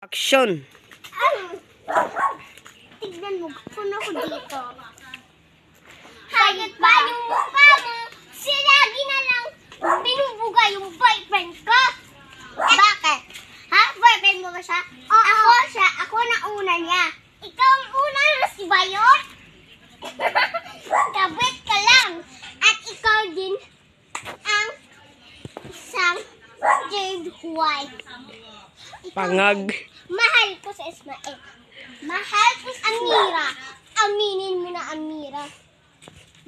Action! Tignan mo, puno ko dito. Hayot ba yung mukha mo? Silagi na lang binubuga yung boyfriend ko. Bakit? Ha? Boyfriend mo ba siya? Oo. Ako siya. Ako na una niya. Ikaw ang una na si Bayot? Kabit ka lang. At ikaw din ang isang third wife. Pangag. Mahal ko sa Ismael. Mahal ko sa Amira. Aminin mo na, Amira.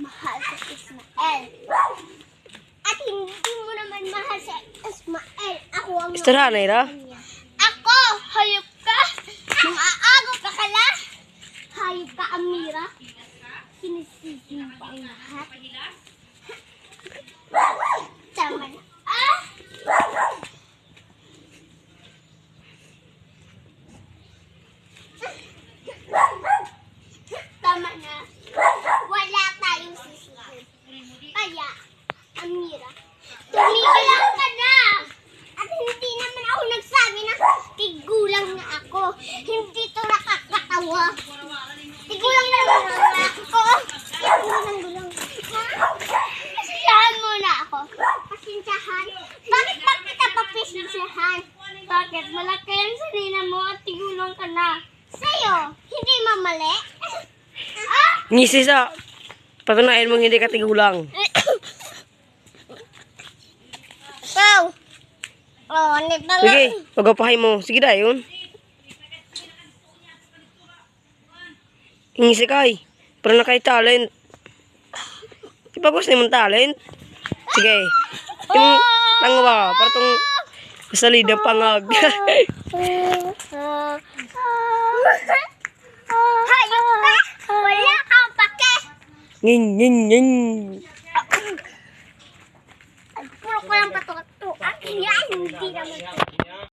Mahal ko sa Ismael. At hindi mo naman mahal sa Ismael. Ako ang Istirahan, Ira. kanya. Ako! Hayop ka! Mang-aago ka kala! Hayop ka, Amira. Sinisisi mo pa ang lahat. Tama na. Tama na. Wala tayong sisihin. Kaya, Amira, tumigil lang ka na. At hindi naman ako nagsabi na tigulang na ako. Hindi to nakakatawa. Tigulang na lang ako. Tigulang. Pasensyahan mo na ako. Pasensyahan? Bakit ba kita papasensyahan? Bakit? Malaki ang sarili mo at tigulang ka na. Sa'yo, hindi mamali? Ngisi sa patunayan mong hindi ka tigulang. Ikaw! Oh, ano ba? Sige, pagapahay mo. Sige da, yun. Ngisi kay. Pero na kay talent. Ipagos na mong talent. Sige. Yung tango ba? Para tong salida pangag. Hayop ka! Wala kang pake! Nging, nging, nging. Puro ko lang patok-tok. Yan, hindi naman.